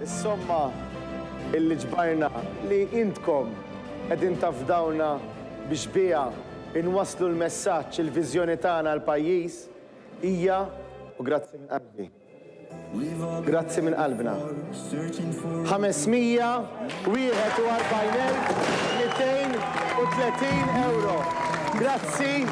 Is-somma illi ġbarna li intkom qegħdin tafdawna biex biha inwasslu l-messaġġ il-viżjoni tagħna għall-pajjiż hija u grazzi minn qalbi. Grazzi minn qalbna. 541,230 euro. Grazzi.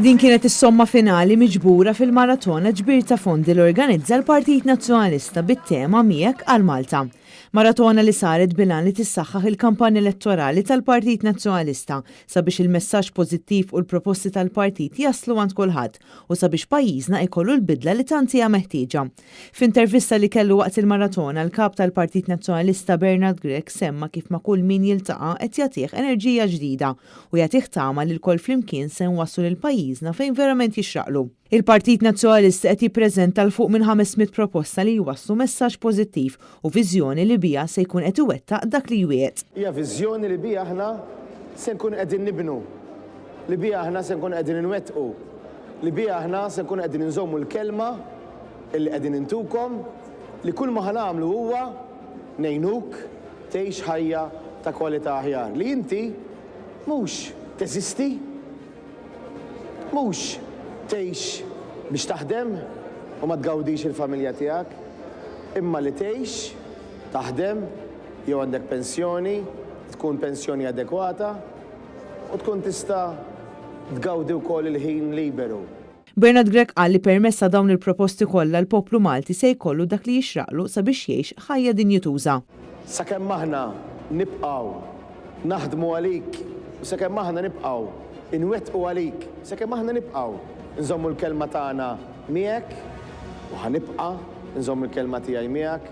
Din kienet is-somma finali miġbura fil-maratona ġbir ta' fondi l-organizza l-Partit Nazzjonalista bit-tema Miegħek għal Malta. Maratona li saret bilan li tissaħħaħ il-kampanja elettorali tal-Partit Nazzjonalista sabiex il-messaġġ pożittiv u l-proposti tal-partit jaslu għand kulħadd u sabiex pajjiżna jkollu l-bidla li tant hija meħtieġa. F'intervista li kellu waqt il-maratona l-kap tal-Partit Nazzjonalista Bernard Grech semma kif ma' kull min jiltaqa' qed jagħtih enerġija ġdida u jagħtih tama li l-kol flimkien se nwasslu lil pajjiżna fejn verament jixraqlu. Il-Partit Nazzjonalista qed jippreżenta l fuq minn 500 proposta li jwasslu messaġġ pożittiv u viżjoni li biha se jkun qed iwettaq dak li jwiet. Hija viżjoni li biha aħna se nkun qegħdin nibnu, li biha aħna se nkun qegħdin inwettqu, li biha aħna se nkun qegħdin inżommu l-kelma illi qegħdin intukom li kull ma ħanamlu huwa ngħinuk tgħix ħajja ta' kwalità aħjar. Li inti mhux teżisti, mhux tgħix biex taħdem u ma tgawdix il-familja tiegħek, imma li tgħix taħdem jew għandek pensjoni, tkun pensjoni adekwata u tkun tista' tgawdi wkoll il-ħin liberu. Bernard Grech qal li permessa dawn il-proposti kollha l-poplu Malti se jkollu dak li jixraqlu sabiex jgħix ħajja dinjituża. Sakemm aħna nibqgħu naħdmu għalik, u sakemm aħna nibqgħu inwettqu għalik, sakemm aħna nibqgħu nżommu l-kelma tagħna miegħek u ħanibqa' nżommu l-kelma tiegħi miegħek.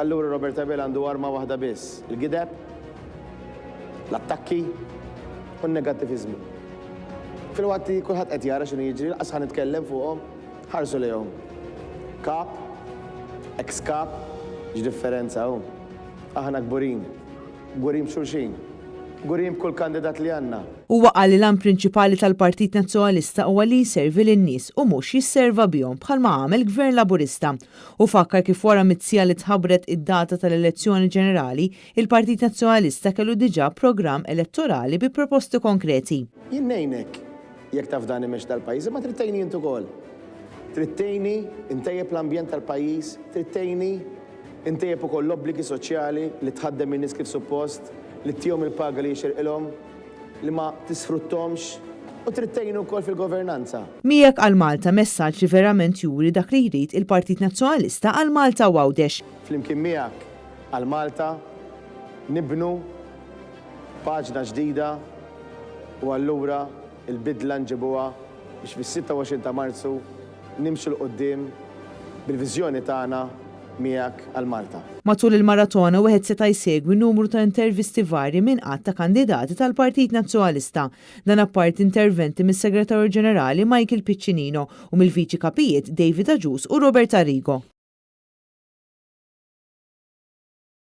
Allura Robert Abel għandu arma waħda biss, il-gideb, l-attakki u n-negattivizmu. Fil-waqt kulħadd qed jara x'inhu jiġri, laqas ħanitkellem fuqhom, ħarsu lejhom. Kap, ex-kap, x'differenza hawn. Aħna gburin b'xulxin, gburin b'kull kandidat li għandna. Huwa qal li l-għan prinċipali tal-Partit Nazzjonalista huwa li jservi lin-nies u mhux jisserva bihom bħalma għamel Gvern Laburista u fakkar kif wara mitzija li tħabbret id-data tal-elezzjoni ġenerali, il-Partit Nazzjonalista kellu diġà programm elettorali bi proposti konkreti. Jien ngħinek jekk taf dan imexx tal-pajjiż, ma trid tgħinni int ukoll. Trid tgħinni intejjeb l-ambjent tal-pajjiż, trid tgħinni intejjeb ukoll l-obbligi soċjali li tħaddem in-nies kif suppost, li tihom il-paga li jixirqilhom, li ma tisfruttomx u trid tgħinu wkoll fil-governanza. Miegħek għal Malta messaġġ li verament juri dak li jrid il-Partit Nazzjonalista għal Malta u għawdex. Flimkien miegħek għal Malta nibnu paġna ġdida u allura il-bidla nġibuha biex fis-26 ta' Marzu nimxu l-qoddim bil-viżjoni tagħna miegħek għal Malta. Matul il-maratona wieħed seta' jsegwi numru ta' intervisti varji minn qatt ta' kandidati tal-Partit Nazzjonalista. Dan apparti interventi mis-Segretarju Ġenerali Michael Piccinino u mill-Viċi Kapijiet David Aġus u Robert Arrigo.